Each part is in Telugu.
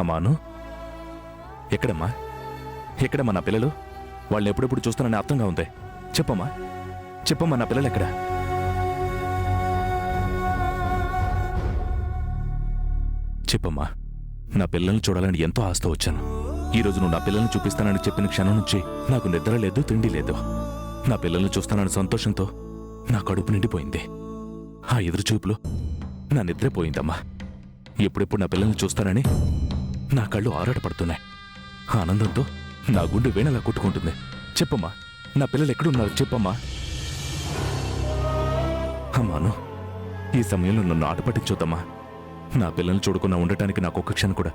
అమ్మాను, ఎక్కడమ్మా ఎక్కడమ్మా నా పిల్లలు? వాళ్ళని ఎప్పుడెప్పుడు చూస్తానని అర్థంగా ఉంది. చెప్పమ్మా చెప్పమ్మా, నా పిల్లలు ఎక్కడ? చెప్పమ్మా, నా పిల్లల్ని చూడాలని ఎంతో ఆశతో వచ్చాను. ఈరోజు నువ్వు నా పిల్లల్ని చూపిస్తానని చెప్పిన క్షణం నుంచి నాకు నిద్ర లేదు, తిండి లేదు. నా పిల్లల్ని చూస్తానని సంతోషంతో నా కడుపు నిండిపోయింది. ఆ ఎదురుచూపులో నా నిద్రే పోయిందమ్మా. ఎప్పుడెప్పుడు నా పిల్లల్ని చూస్తానని నా కళ్ళు ఆరాటపడుతున్నాయి. ఆనందంతో నా గుండె వేణలా కొట్టుకుంటుంది. చెప్పమ్మా, నా పిల్లలు ఎక్కడున్నారు? చెప్పమ్మా. అమ్మాను, ఈ సమయంలో నన్ను ఆట పట్టించొద్దమ్మా. నా పిల్లల్ని చూడకుండా ఉండటానికి నాకు ఒక్క క్షణం కూడా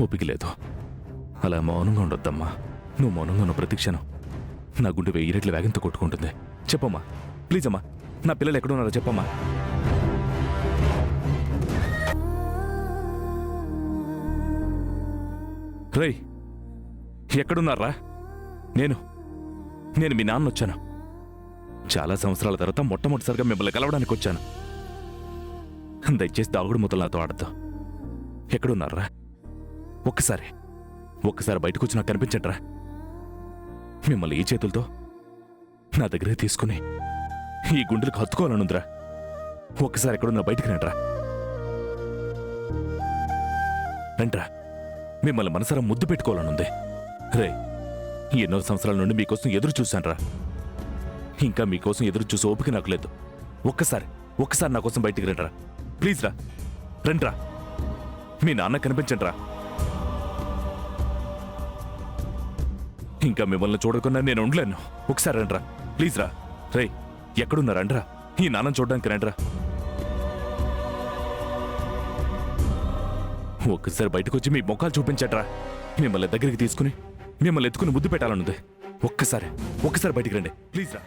ఓపిక లేదు. అలా మౌనంగా ఉండొద్దమ్మా. నువ్వు మౌనంగా ఉన్న ప్రతి క్షణం నా గుండె 1000 రెట్ల వేగంతో కొట్టుకుంటుంది. చెప్పమ్మా, ప్లీజ్ అమ్మా, నా పిల్లలు ఎక్కడున్నారో చెప్పమ్మా. రేయ్, ఎక్కడున్నారా? నేను మీ నాన్న వచ్చాను. చాలా సంవత్సరాల తర్వాత మొట్టమొదటిసారిగా మిమ్మల్ని కలవడానికి వచ్చాను. దయచేసి దాగుడు మూతలు నాతో ఆడద్దు. ఎక్కడున్నారా? ఒక్కసారి బయటకు వచ్చి నాకు కనిపించట్రా. మిమ్మల్ని ఈ చేతులతో నా దగ్గరే తీసుకుని ఈ గుండెలకు హత్తుకోవాలనుందిరా. ఒక్కసారి ఎక్కడున్నా బయటికి రండ్రా. రండ్రా, మిమ్మల్ని మనసారా ముద్దు పెట్టుకోవాలనుంది. రే, ఎన్నో సంవత్సరాల నుండి మీకోసం ఎదురు చూశాన్రా. ఇంకా మీకోసం ఎదురు చూసే ఓపిక నాకు లేదు. ఒక్కసారి నా కోసం బయటికి రండ్రా. ప్లీజ్ రా, రండ్రా. మీ నాన్న కనిపించండిరా. ఇంకా మిమ్మల్ని చూడకుండా నేను ఉండలేను. ఒకసారి రండ్రా, ప్లీజ్ రా. రే, ఎక్కడున్నా రండ్రా. ఈ నాన్నని చూడడానికి రండ్రా. ఒక్కసారి బయటకు వచ్చి మీ మొక్కలు చూపించట్రా. మిమ్మల్ని దగ్గరికి తీసుకుని మిమ్మల్ని ఎత్తుకుని ముద్దు పెట్టాలనుంది. ఒక్కసారి బయటికి రండి, ప్లీజ్ రా.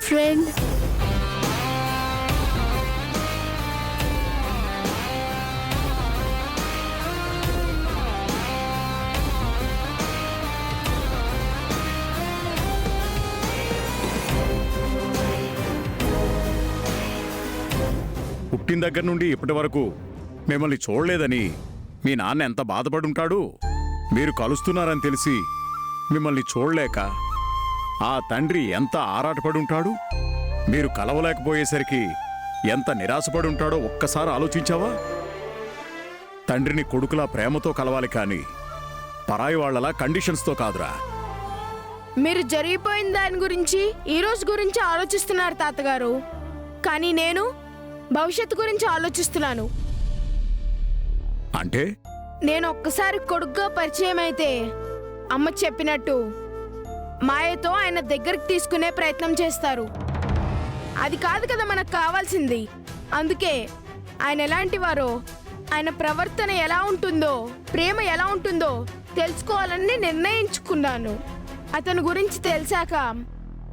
ఫ్రెండ్, పుట్టిన దగ్గర నుండి ఇప్పటి వరకు మిమ్మల్ని చూడలేదని మీ నాన్న ఎంత బాధపడుంటాడు. మీరు కలుస్తున్నారని తెలిసి మిమ్మల్ని చూడలేక ఆ తండ్రి ఎంత ఆరాటపడుంటాడు. మీరు కలవలేకపోయేసరికి ఎంత నిరాశపడుంటాడో ఒక్కసారి ఆలోచించావా? తండ్రిని కొడుకులా ప్రేమతో కలవాలి కానీ పరాయి వాళ్లలా కండిషన్స్తో కాదురా. మీరు జరిగిపోయిన దాని గురించి ఈ రోజు గురించి ఆలోచిస్తున్నారు తాతగారు, కానీ నేను భవిష్యత్తు గురించి ఆలోచిస్తున్నాను. అంటే నేను ఒక్కసారి కొడుకుగా పరిచయం అయితే అమ్మ చెప్పినట్టు మాయతో ఆయన దగ్గరికి తీసుకునే ప్రయత్నం చేస్తారు. అది కాదు కదా మనకు కావాల్సింది. అందుకే ఆయన ఎలాంటి వారో, ఆయన ప్రవర్తన ఎలా ఉంటుందో, ప్రేమ ఎలా ఉంటుందో తెలుసుకోవాలని నిర్ణయించుకున్నాను. అతని గురించి తెలిసాక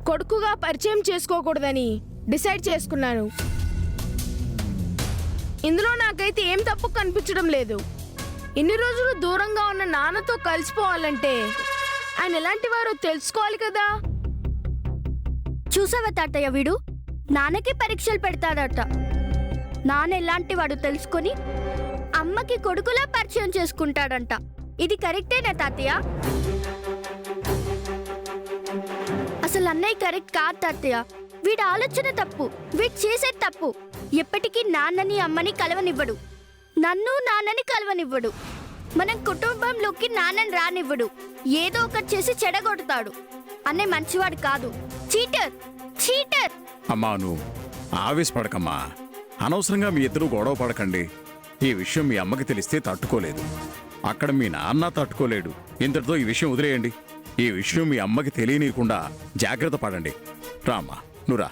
కొడుకుగా పరిచయం చేసుకోకూడదని డిసైడ్ చేసుకున్నాను. ఇందులో నాకైతే ఏం తప్పు కనిపించడం లేదు. ఇన్ని రోజులు దూరంగా ఉన్న నాన్నతో కలిసిపోవాలంటే ఆయన ఎలాంటి వారో తెలుసుకోవాలి కదా. చూసావా తాతయ్య, వీడు నాన్నకి పరీక్షలు పెడతాడట. నాన్న ఎలాంటి వాడు తెలుసుకొని అమ్మకి కొడుకులా పరిచయం చేసుకుంటాడంట. ఇది కరెక్టేనా తాతయ్య? అసలు అన్నయ్య కరెక్ట్ కాదు తాతయ్య. వీడి ఆలోచన తప్పు, వీడు చేసేది తప్పు. ఎప్పటికీ నాన్నని అమ్మని కలవనివ్వడు, నన్ను నాన్నని కలవనివ్వడు, మనం కుటుంబంలోకి నాన్నని రానివ్వడు. ఏదో ఒకటి చేసి చెడగొడతాడు. అన్నయ్య మంచివాడు కాదు, చీటర్ చీటర్. అమ్మా, నువ్వు ఆవేశపడకమ్మా. అనవసరంగా మీ ఇద్దరు గొడవ పడకండి. ఈ విషయం మీ అమ్మకి తెలిస్తే తట్టుకోలేదు, అక్కడ మీ నాన్న తట్టుకోలేడు. ఇంతటితో ఈ విషయం వదిలేయండి. ఈ విషయం మీ అమ్మకి తెలియనీయకుండా జాగ్రత్త పడండి. రామ్మా, నువ్వురా.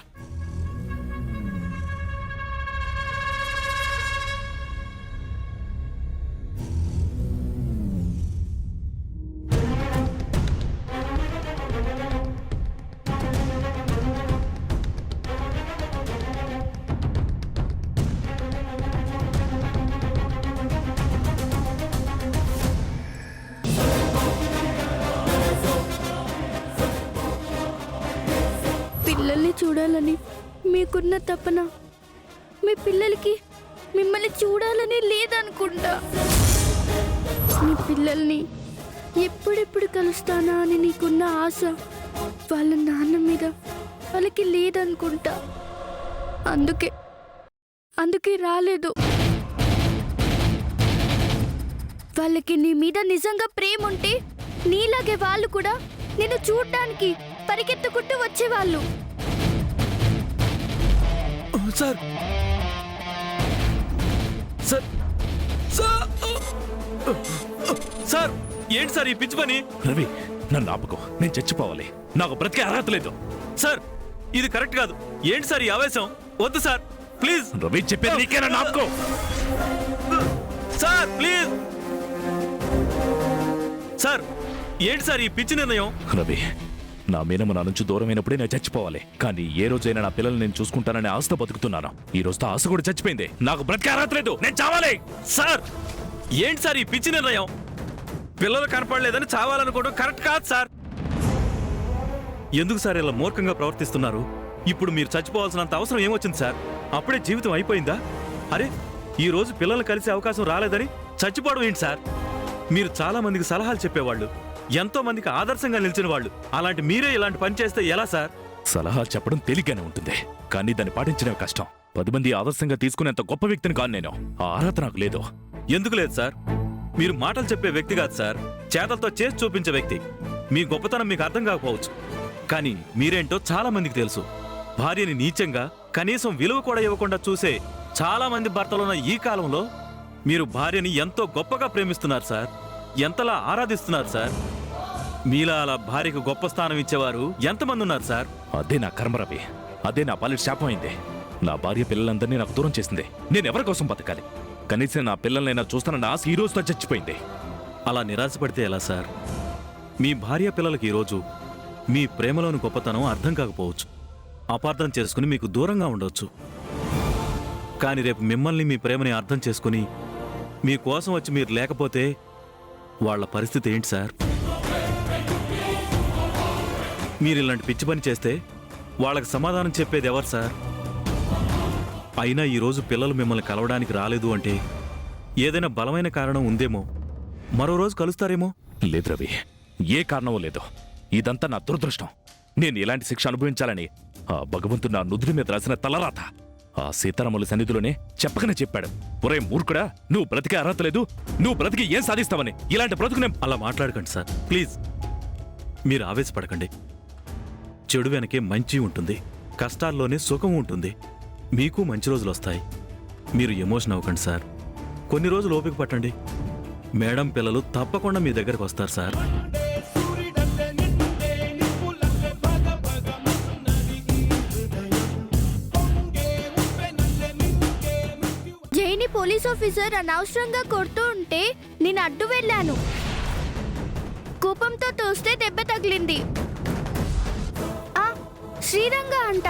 పిల్లల్ని చూడాలని మీకున్న తపన మీ పిల్లలకి మిమ్మల్ని చూడాలని లేదనుకుంటా. మీ పిల్లల్ని ఎప్పుడెప్పుడు కలుస్తానా అని నీకున్న ఆశ వాళ్ళ నాన్న మీద వాళ్ళకి లేదనుకుంటా. అందుకే రాలేదు. వాళ్ళకి నీ మీద నిజంగా ప్రేమ ఉంటే నీలాగే వాళ్ళు కూడా నిన్ను చూడ్డానికి పరిగెత్తుకుంటూ వచ్చేవాళ్ళు. సార్ సార్ సార్ సార్ ఏంటి సార్ ఈ పిచ్చి పని? రవి, నన్ను ఆపుకో. నేను చచ్చిపోవాలి. నాకు బ్రతికే అర్హత లేదు. సార్ ఇది కరెక్ట్ కాదు. ఏంటి సార్ ఈ ఆవేశం? వద్దు సార్, ప్లీజ్. రవి, చెప్పేది నీకే. నన్ను ఆపుకో. Sir please. సార్ ఏంటి సార్ ఈ పిచ్చి నిర్ణయం? రవి, నా మీనమ్మ నా నుంచి దూరమైనప్పుడే నేను చచ్చిపోవాలి. కానీ ఏ రోజైనా నా పిల్లల్ని నేను చూసుకుంటానని ఆశతో బతుకుతున్నాను. ఈ రోజుతో ఆశ కూడా చచ్చిపోయింది. నాకు బ్రతికే అర్హత లేదు. నేను చావాలి. సార్ ఏంటి సార్ ఈ పిచ్చి నిర్ణయం? పిల్లలు కనపడలేదని చావాలనుకోవడం కరెక్ట్ కాదు సార్. ఎందుకు సార్ ఇలా మూర్ఖంగా ప్రవర్తిస్తున్నారు? ఇప్పుడు మీరు చచ్చిపోవాల్సినంత అవసరం ఏమొచ్చింది సార్? అప్పుడే జీవితం అయిపోయిందా? అరే, ఈ రోజు పిల్లలు కలిసే అవకాశం రాలేదని చచ్చిపోవడం ఏంటి సార్? మీరు చాలా మందికి సలహాలు చెప్పేవాళ్ళు, ఎంతో మందికి ఆదర్శంగా నిలిచిన వాళ్ళు. అలాంటి మీరే ఇలాంటి పని చేస్తే ఎలా సార్? సలహా చెప్పడం తేలిగ్గానే ఉంటుంది, కానీ దాన్ని పాటించడం కష్టం. 10 మంది ఆదర్శంగా తీసుకునేంత గొప్ప వ్యక్తిని కాను నేను. ఆ అర్హత నాకు లేదు. ఎందుకు లేదు సార్? మీరు మాటలు చెప్పే వ్యక్తి కాదు సార్, చేతలతో చేసి చూపించే వ్యక్తి. మీ గొప్పతనం మీకు అర్థం కాకపోవచ్చు, కానీ మీరేంటో చాలా మందికి తెలుసు. భార్యని నీచంగా, కనీసం విలువ కూడా ఇవ్వకుండా చూసే చాలా మంది భర్తలున్న ఈ కాలంలో మీరు భార్యని ఎంతో గొప్పగా ప్రేమిస్తున్నారు సార్, ఎంతలా ఆరాధిస్తున్నారు సార్. మీలా అలా భార్యకు గొప్ప స్థానం ఇచ్చేవారు ఎంతమంది ఉన్నారు సార్? అదే నా కర్మ రవి. అదే నా పాలిటి శాపం అయింది. నా భార్య పిల్లలందరినీ నాకు దూరం చేసింది. నేను ఎవరి కోసం బతకాలి? కనీసం నా పిల్లలనైనా చూస్తానన్న ఆశ ఈ రోజుతో చచ్చిపోయింది. అలా నిరాశపడితే ఎలా సార్? మీ భార్య పిల్లలకి ఈరోజు మీ ప్రేమలోని గొప్పతనం అర్థం కాకపోవచ్చు, అపార్థం చేసుకుని మీకు దూరంగా ఉండొచ్చు. కానీ రేపు మిమ్మల్ని, మీ ప్రేమని అర్థం చేసుకుని మీకోసం వచ్చి మీరు లేకపోతే వాళ్ళ పరిస్థితి ఏంటి సార్? మీరు ఇలాంటి పిచ్చి పని చేస్తే వాళ్ళకి సమాధానం చెప్పేది ఎవరు సార్? అయినా ఈరోజు పిల్లలు మిమ్మల్ని కలవడానికి రాలేదు అంటే ఏదైనా బలమైన కారణం ఉందేమో, మరో రోజు కలుస్తారేమో. లేదు రవి, ఏ కారణమూ లేదు. ఇదంతా నా దురదృష్టం. నేను ఎలాంటి శిక్ష అనుభవించాలని ఆ భగవంతుడు నా నుదుటి మీద రాసిన తలరాత. ఆ సీతారాముల సన్నిధిలోనే చెప్పకనే చెప్పాడు, ఒరే మూర్ఖుడా, నువ్వు బ్రతికే అర్హత లేదు, నువ్వు బ్రతికి ఏం సాధిస్తావని. ఇలాంటి బ్రతుకునే. అలా మాట్లాడకండి సార్, ప్లీజ్. మీరు ఆవేశపడకండి. చెడు వెనకే మంచి ఉంటుంది, కష్టాల్లోనే సుఖం ఉంటుంది. మీకు మంచి రోజులు వస్తాయి. మీరు ఎమోషన్ అవ్వకండి సార్. కొన్ని రోజులు ఓపిక పట్టండి. మేడం పిల్లలు తప్పకుండా మీ దగ్గరకు వస్తారు సార్. జైని పోలీస్ ఆఫీసర్ అనవసరంగా కొడుతూ ఉంటే నేను అడ్డు వెళ్ళాను. కోపంతో తోస్తే దెబ్బ తగిలింది. శ్రీరంగ అంట.